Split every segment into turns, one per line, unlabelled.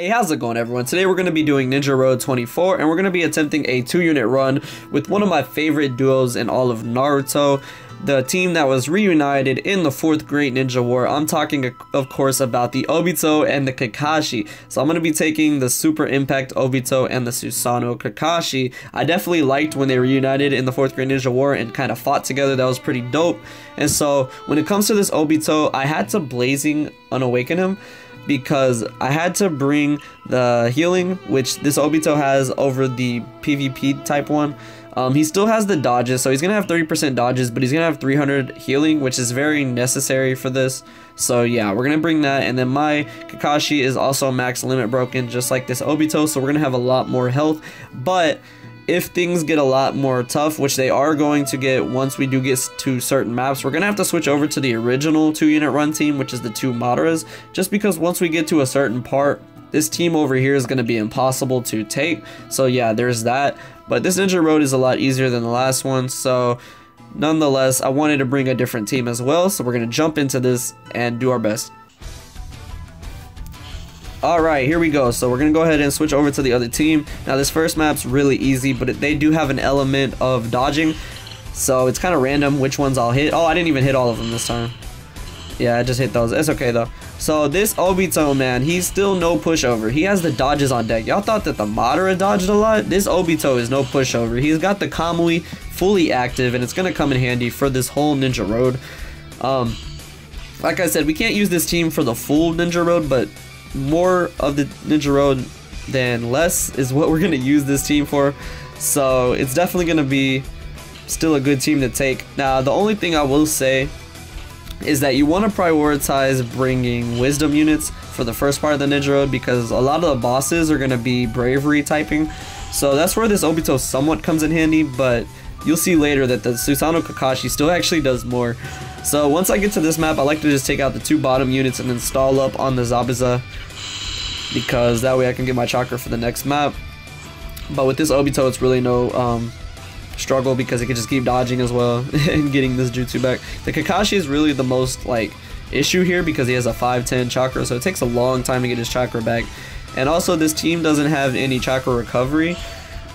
How's it going, everyone? Today we're going to be doing Ninja Road 24, and we're going to be attempting a 2-unit run with one of my favorite duos in all of Naruto, the team that was reunited in the 4th Great Ninja War. I'm talking, of course, about the Obito and the Kakashi. So I'm going to be taking the Super Impact Obito and the Susanoo Kakashi. I definitely liked when they reunited in the 4th Great Ninja War and kind of fought together. That was pretty dope. And so when it comes to this Obito, I had to Blazing Unawaken him, because I had to bring the healing, which this Obito has over the PvP type one. He still has the dodges, so he's gonna have 30% dodges, but he's gonna have 300 healing, which is very necessary for this. So yeah, we're gonna bring that. And then my Kakashi is also max limit broken, just like this Obito, so we're gonna have a lot more health. But if things get a lot more tough, which they are going to get once we do get to certain maps, we're gonna have to switch over to the original 2-unit run team, which is the 2 Madaras, just because once we get to a certain part, this team over here is going to be impossible to take. So yeah, there's that. But this Ninja Road is a lot easier than the last one, so nonetheless, I wanted to bring a different team as well, so we're going to jump into this and do our best. Alright, here we go. So we're going to go ahead and switch over to the other team. Now this first map's really easy, but they do have an element of dodging, so it's kind of random which ones I'll hit. Oh, I didn't even hit all of them this time. Yeah, I just hit those. It's okay though. So this Obito, man, he's still no pushover. He has the dodges on deck. Y'all thought that the Madara dodged a lot? This Obito is no pushover. He's got the Kamui fully active, and it's going to come in handy for this whole Ninja Road. Like I said, we can't use this team for the full Ninja Road, but more of the Ninja Road than less is what we're going to use this team for. So it's definitely going to be still a good team to take. Now, the only thing I will say is that you want to prioritize bringing wisdom units for the first part of the Ninja Road, because a lot of the bosses are going to be bravery typing. So that's where this Obito somewhat comes in handy, but you'll see later that the Susanoo Kakashi still actually does more. So once I get to this map, I like to just take out the 2 bottom units and then stall up on the Zabuza, because that way I can get my chakra for the next map. But with this Obito, it's really no struggle, because it can just keep dodging as well and getting this jutsu back. The Kakashi is really the most issue here, because he has a 510 chakra, so it takes a long time to get his chakra back. And also this team doesn't have any chakra recovery,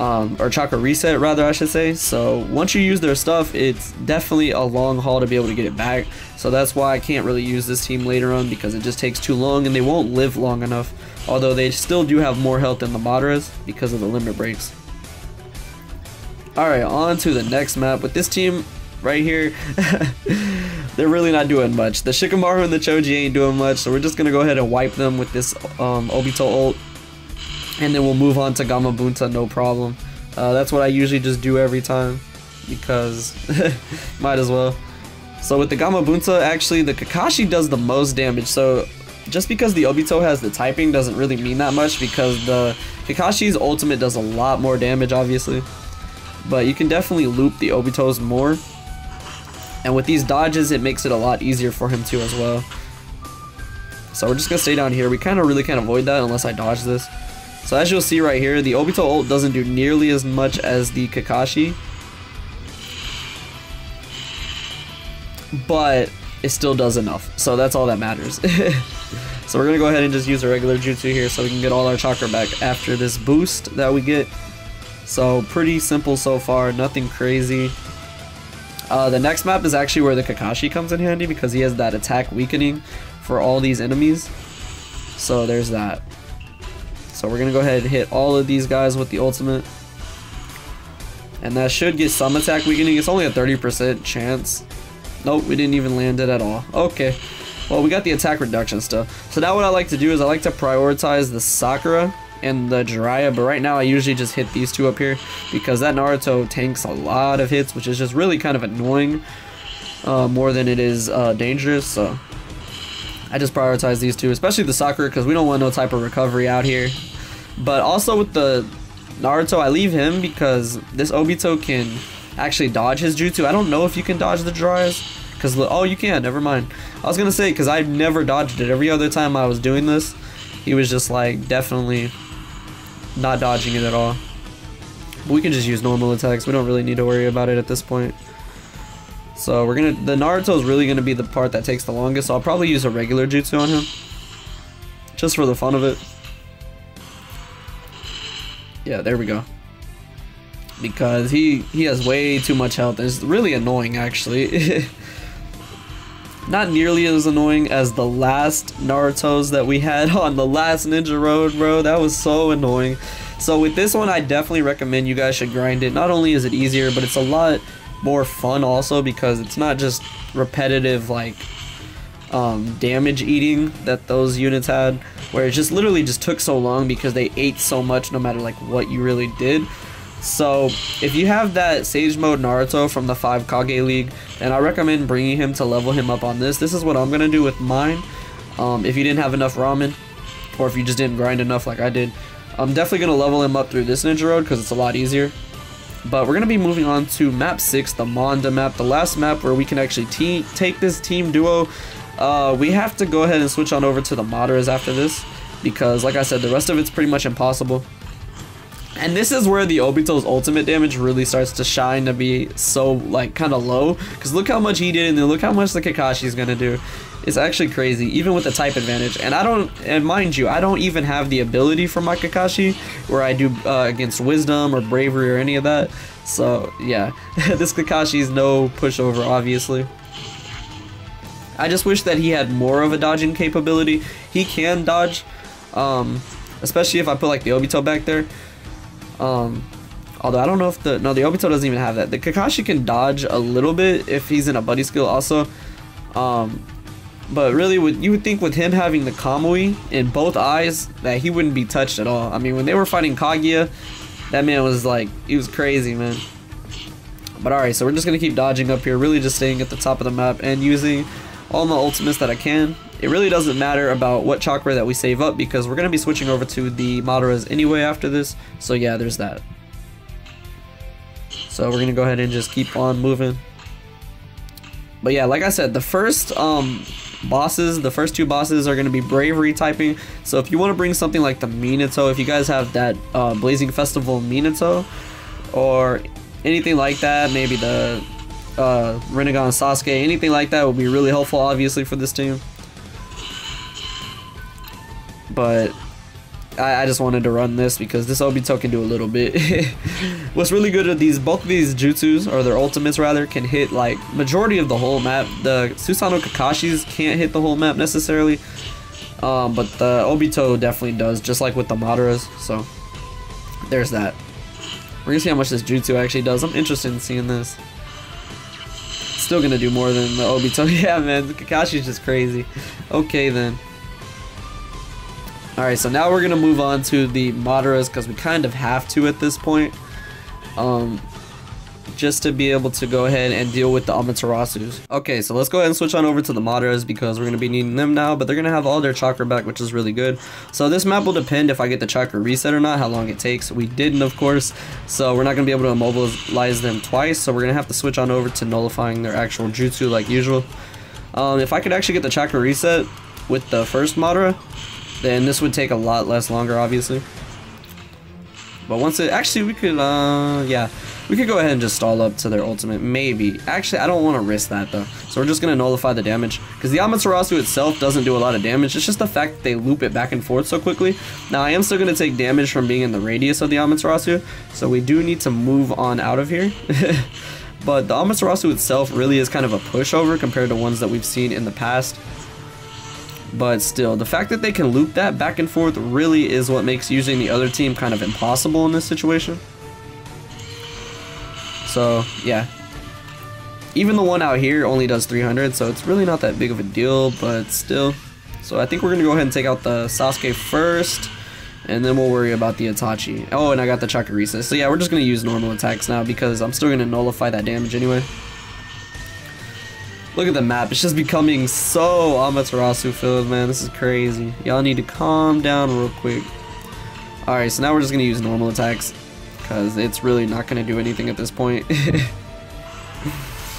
or chakra reset rather, I should say. So once you use their stuff, it's definitely a long haul to be able to get it back. So that's why I can't really use this team later on, because it just takes too long and they won't live long enough. Although they still do have more health than the Madaras because of the limit breaks. Alright, on to the next map. With this team right here, they're really not doing much. The Shikamaru and the Choji ain't doing much, so we're just going to go ahead and wipe them with this Obito ult. And then we'll move on to Gamabunta, no problem. That's what I usually just do every time, because might as well. So with the Gamabunta, actually, the Kakashi does the most damage. So just because the Obito has the typing doesn't really mean that much, because the Kakashi's ultimate does a lot more damage, obviously. But you can definitely loop the Obitos more. And with these dodges, it makes it a lot easier for him too as well. So we're just going to stay down here. We really can't avoid that unless I dodge this. So as you'll see right here, the Obito ult doesn't do nearly as much as the Kakashi, but it still does enough. So that's all that matters. So we're going to go ahead and just use a regular jutsu here so we can get all our chakra back after this boost that we get. So pretty simple so far, nothing crazy. The next map is actually where the Kakashi comes in handy, because he has that attack weakening for all these enemies. So there's that. So we're going to go ahead and hit all of these guys with the ultimate. And that should get some attack weakening. It's only a 30% chance. Nope, we didn't even land it at all. Okay. Well, we got the attack reduction stuff. So now what I like to do is I like to prioritize the Sakura and the Jiraiya, but right now I usually just hit these 2 up here, because that Naruto tanks a lot of hits, which is just really kind of annoying, more than it is dangerous. So I just prioritize these 2, especially the Sakura, because we don't want no type of recovery out here. But also with the Naruto, I leave him because this Obito can actually dodge his jutsu. I don't know if you can dodge the Jiraiyas, because oh, you can, never mind. I was gonna say, because I've never dodged it. Every other time I was doing this, he was just definitely not dodging it at all. But we can just use normal attacks. We don't really need to worry about it at this point. So the Naruto is really gonna be the part that takes the longest. So I'll probably use a regular jutsu on him, just for the fun of it. Yeah, there we go. Because he has way too much health. It's really annoying, actually. Not nearly as annoying as the last Naruto's that we had on the last Ninja Road, bro. That was so annoying. So with this one, I definitely recommend you guys should grind it. Not only is it easier, but it's a lot more fun also, because it's not just repetitive like damage eating that those units had, where it just literally just took so long because they ate so much no matter like what you really did. So if you have that Sage Mode Naruto from the 5 Kage League, then I recommend bringing him to level him up on this. This is what I'm gonna do with mine. If you didn't have enough ramen, or if you just didn't grind enough like I did, I'm definitely gonna level him up through this Ninja Road because it's a lot easier. But we're gonna be moving on to map 6, the Manda map, the last map where we can actually take this team duo. We have to go ahead and switch on over to the Madaras after this, because like I said, the rest of it's pretty much impossible. And this is where the Obito's ultimate damage really starts to shine, to be so like kind of low, because look how much he did and then look how much the Kakashi's gonna do. It's actually crazy, even with the type advantage. And mind you, I don't even have the ability for my Kakashi where I do against wisdom or bravery or any of that. So yeah, this Kakashi is no pushover, obviously. I just wish that he had more of a dodging capability. He can dodge, especially if I put like the Obito back there. Although I don't know if the Obito doesn't even have that. The Kakashi can dodge a little bit if he's in a buddy skill also. But really, you would think with him having the Kamui in both eyes that he wouldn't be touched at all. I mean, when they were fighting Kaguya, that man was like, he was crazy, man. But alright, so we're just gonna keep dodging up here, really just staying at the top of the map and using all the ultimates that I can. It really doesn't matter about what chakra that we save up, because we're going to be switching over to the Madaras anyway after this. So yeah, there's that. So we're going to go ahead and just keep on moving. But yeah, like I said, the first bosses, the first 2 bosses are going to be bravery typing. So if you want to bring something like the Minato, if you guys have that Blazing Festival Minato or anything like that, maybe the Rinnegan Sasuke, anything like that would be really helpful, obviously, for this team. But I just wanted to run this because this Obito can do a little bit. What's really good at both of these jutsus, or their ultimates rather, can hit like majority of the whole map. The Susanoo Kakashis can't hit the whole map necessarily, but the Obito definitely does, just like with the Madaras. So there's that. We're gonna see how much this jutsu actually does. I'm interested in seeing this. Still gonna do more than the Obito. Yeah, man, the Kakashi's just crazy. Okay then. Alright, so now we're gonna move on to the Madaras, because we kind of have to at this point. Just to be able to go ahead and deal with the Amaterasus. Okay, so let's go ahead and switch on over to the Madaras, because we're gonna be needing them now, but they're gonna have all their chakra back, which is really good. So this map will depend if I get the chakra reset or not, how long it takes. We didn't, of course, so we're not gonna be able to immobilize them twice, so we're gonna have to switch on over to nullifying their actual jutsu like usual. If I could actually get the chakra reset with the first Madara, then this would take a lot less longer, obviously. But once it, actually we could, yeah, we could go ahead and just stall up to their ultimate, maybe. Actually, I don't want to risk that though. So we're just going to nullify the damage, because the Amaterasu itself doesn't do a lot of damage. It's just the fact that they loop it back and forth so quickly. Now I am still going to take damage from being in the radius of the Amaterasu, so we do need to move on out of here. But the Amaterasu itself really is kind of a pushover compared to ones that we've seen in the past. But still, the fact that they can loop that back and forth really is what makes using the other team kind of impossible in this situation. So, yeah. Even the one out here only does 300, so it's really not that big of a deal, but still. So I think we're going to go ahead and take out the Sasuke first, and then we'll worry about the Itachi. Oh, and I got the chakra reset. So yeah, we're just going to use normal attacks now, because I'm still going to nullify that damage anyway. Look at the map, it's just becoming so Amaterasu filled, man. This is crazy. Y'all need to calm down real quick. Alright, so now we're just going to use normal attacks, because it's really not going to do anything at this point.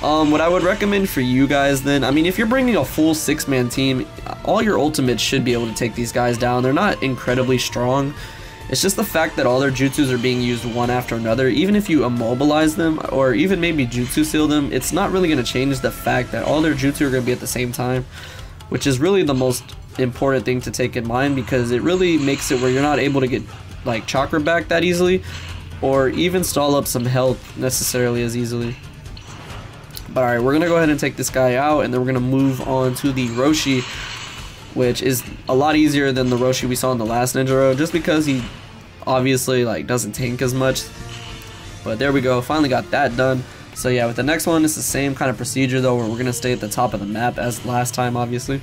What I would recommend for you guys then, I mean, if you're bringing a full 6-man team, all your ultimates should be able to take these guys down. They're not incredibly strong. It's just the fact that all their jutsus are being used one after another. Even if you immobilize them, or even maybe jutsu seal them, it's not really going to change the fact that all their jutsu are going to be at the same time, which is really the most important thing to take in mind, because it really makes it where you're not able to get like chakra back that easily, or even stall up some health necessarily as easily. But alright, we're gonna go ahead and take this guy out, and then we're gonna move on to the Roshi, which is a lot easier than the Roshi we saw in the last Ninja Road, just because he obviously like doesn't tank as much. But there we go, finally got that done. So yeah, with the next one, it's the same kind of procedure though, where we're gonna stay at the top of the map as last time, obviously.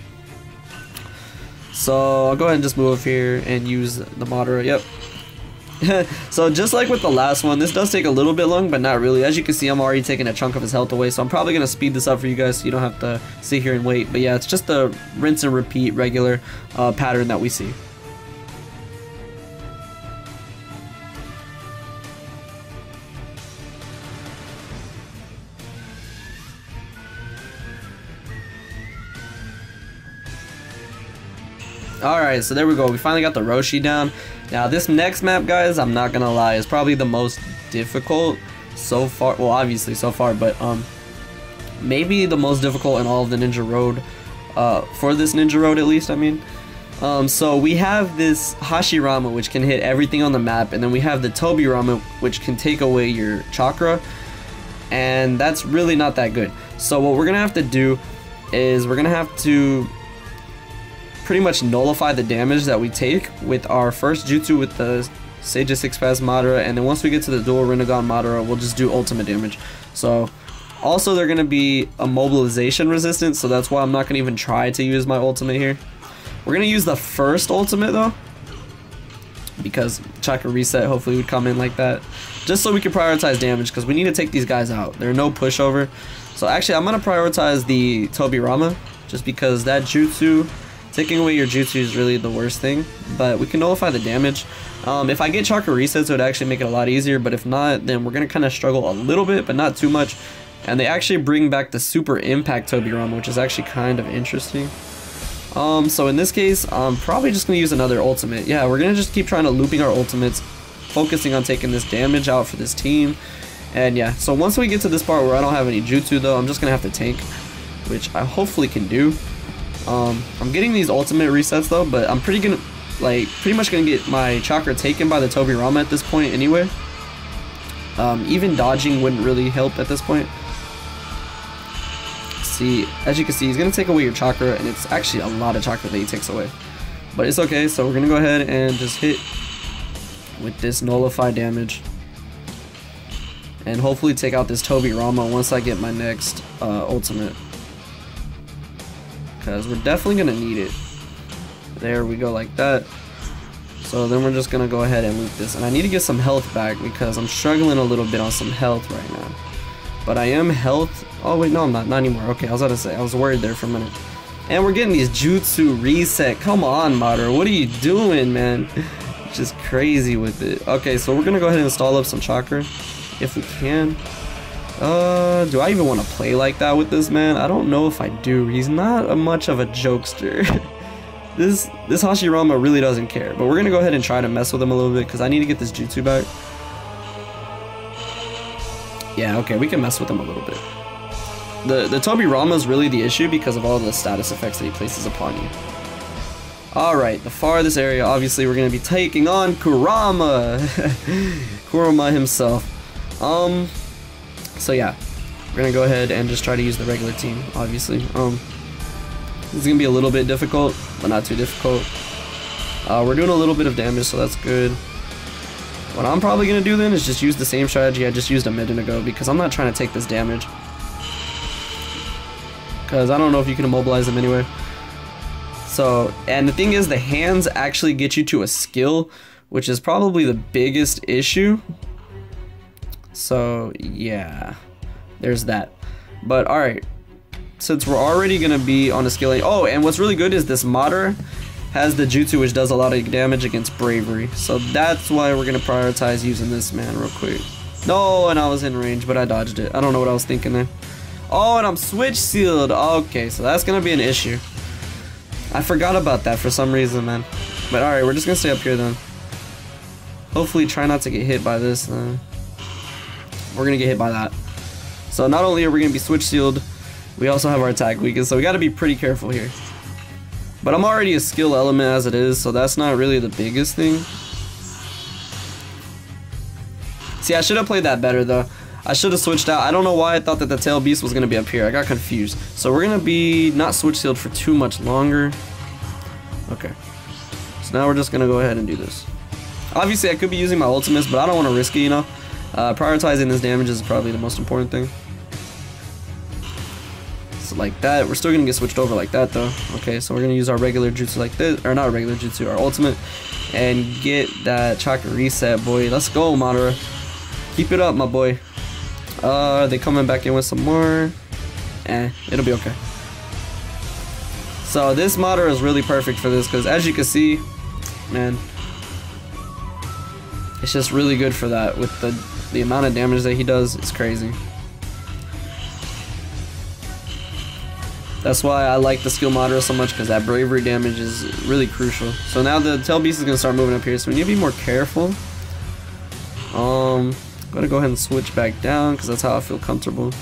So I'll go ahead and just move here and use the Madara. Yep. So just like with the last one, this does take a little bit long, but not really. As you can see, I'm already taking a chunk of his health away, so I'm probably gonna speed this up for you guys so you don't have to sit here and wait. But yeah, it's just the rinse and repeat regular pattern that we see. Alright, so there we go. We finally got the Roshi down. Now this next map, guys, I'm not gonna lie, is probably the most difficult so far. Well, obviously so far, but maybe the most difficult in all of the Ninja Road. For this Ninja Road, at least, I mean. So we have this Hashirama, which can hit everything on the map, and then we have the Tobirama, which can take away your chakra, and that's really not that good. So what we're gonna have to do is we're gonna have to pretty much nullify the damage that we take with our first jutsu with the Sage 6 Pass Madara, and then once we get to the dual Rinnegan Madara, we'll just do ultimate damage. So also they're gonna be a mobilization resistance, so that's why I'm not gonna even try to use my ultimate here. We're gonna use the first ultimate though, because chakra reset hopefully would come in like that, just so we can prioritize damage, because we need to take these guys out. They're no pushover. So actually I'm gonna prioritize the Tobirama, just because that jutsu, taking away your jutsu, is really the worst thing, but we can nullify the damage. If I get chakra resets, it would actually make it a lot easier, but if not, then we're gonna kind of struggle a little bit, but not too much. And they actually bring back the super impact Tobirama, which is actually kind of interesting. So in this case, I'm probably just gonna use another ultimate. Yeah, we're gonna just keep trying to looping our ultimates, focusing on taking this damage out for this team. And yeah, so once we get to this part where I don't have any jutsu though, I'm just gonna have to tank, which I hopefully can do. I'm getting these ultimate resets though, but I'm pretty much gonna get my chakra taken by the Tobirama at this point anyway. Even dodging wouldn't really help at this point. See, as you can see, he's gonna take away your chakra, and it's actually a lot of chakra that he takes away. But it's okay, so we're gonna go ahead and just hit with this nullify damage, and hopefully take out this Tobirama once I get my next ultimate, because we're definitely gonna need it. There we go, like that. So then we're just gonna go ahead and loop this, and I need to get some health back because I'm struggling a little bit on some health right now. But I am health. Oh wait, no, I'm not anymore. Okay, I was about to say, I was worried there for a minute. And we're getting these jutsu reset. Come on, Madara, what are you doing, man? Just crazy with it. Okay, so we're gonna go ahead and install up some chakra if we can. Do I even want to play like that with this man? I don't know if I do. He's not much of a jokester. This Hashirama really doesn't care. But we're gonna go ahead and try to mess with him a little bit because I need to get this jutsu back. Yeah, okay, we can mess with him a little bit. The Tobirama is really the issue because of all the status effects that he places upon you. Alright, the farthest area, obviously we're gonna be taking on Kurama. Kurama himself. So yeah, we're gonna go ahead and just try to use the regular team, obviously. This is gonna be a little bit difficult, but not too difficult. We're doing a little bit of damage, so that's good. What I'm probably gonna do then is just use the same strategy I just used a minute ago, because I'm not trying to take this damage. Because I don't know if you can immobilize him anyway. So, and the thing is, the hands actually get you to a skill, which is probably the biggest issue. So, yeah, there's that. But, alright, since we're already going to be on a skill... Oh, and what's really good is this Madara has the jutsu, which does a lot of damage against bravery. So that's why we're going to prioritize using this man real quick. No, and I was in range, but I dodged it. I don't know what I was thinking there. Oh, and I'm switch sealed. Okay, so that's going to be an issue. I forgot about that for some reason, man. But alright, we're just going to stay up here then. Hopefully try not to get hit by this. We're going to get hit by that. So not only are we going to be switch sealed, we also have our attack weakened. So we got to be pretty careful here. But I'm already a skill element as it is, so that's not really the biggest thing. See, I should have played that better though. I should have switched out. I don't know why I thought that the tail beast was going to be up here. I got confused. So we're going to be not switch sealed for too much longer. Okay. So now we're just going to go ahead and do this. Obviously, I could be using my ultimates, but I don't want to risk it, you know. Prioritizing this damage is probably the most important thing. So like that. We're still going to get switched over like that though. Okay, so we're going to use our regular jutsu like this. Or not regular jutsu, our ultimate. And get that chakra reset, boy. Let's go, Madara. Keep it up, my boy. Are they coming back in with some more? It'll be okay. So this Madara is really perfect for this because as you can see, man, it's just really good for that with the amount of damage that he does. It's crazy. That's why I like the skill Madara so much, because that bravery damage is really crucial. So now the tail beast is gonna start moving up here, so we need to be more careful. I'm gonna go ahead and switch back down because that's how I feel comfortable.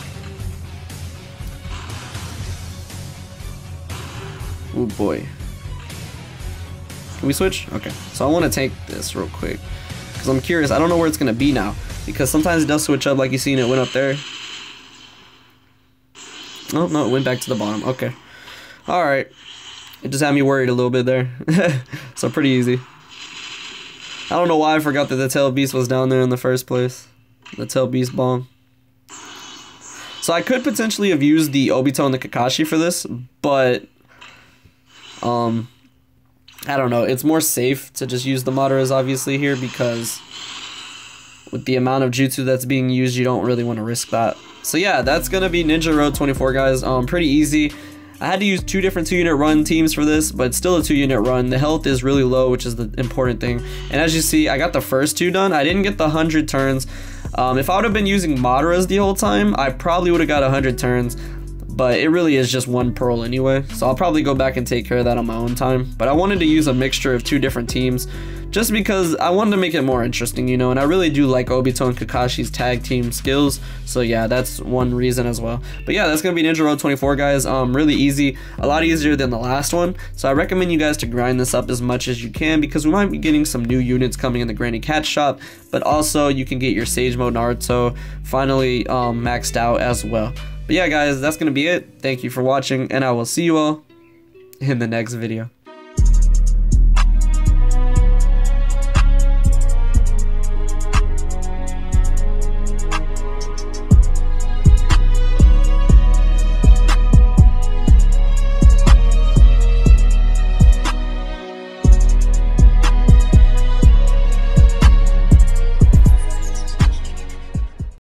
Oh boy. Can we switch? Okay. So I want to take this real quick because I'm curious. I don't know where it's gonna be now because sometimes it does switch up, like you seen it went up there. Oh no, it went back to the bottom. Okay. All right. It just had me worried a little bit there. So pretty easy. I don't know why I forgot that the tail beast was down there in the first place. The tail beast bomb. So I could potentially have used the Obito and the Kakashi for this, but I don't know. It's more safe to just use the Madaras obviously here because with the amount of jutsu that's being used, you don't really want to risk that. So yeah, that's gonna be Ninja Road 24, guys. Pretty easy. I had to use 2 different 2-unit run teams for this, but it's still a 2-unit run. The health is really low, which is the important thing. And as you see, I got the first 2 done. I didn't get the 100 turns. If I would have been using Madaras the whole time, I probably would have got 100 turns. But it really is just 1 pearl anyway. So I'll probably go back and take care of that on my own time. But I wanted to use a mixture of 2 different teams just because I wanted to make it more interesting, you know. And I really do like Obito and Kakashi's tag team skills. So yeah, that's one reason as well. But yeah, that's going to be Ninja Road 24, guys. Really easy. A lot easier than the last one. So I recommend you guys to grind this up as much as you can because we might be getting some new units coming in the Granny Cat shop. But also you can get your Sage Mode Naruto finally maxed out as well. But yeah, guys, that's going to be it. Thank you for watching, and I will see you all in the next video.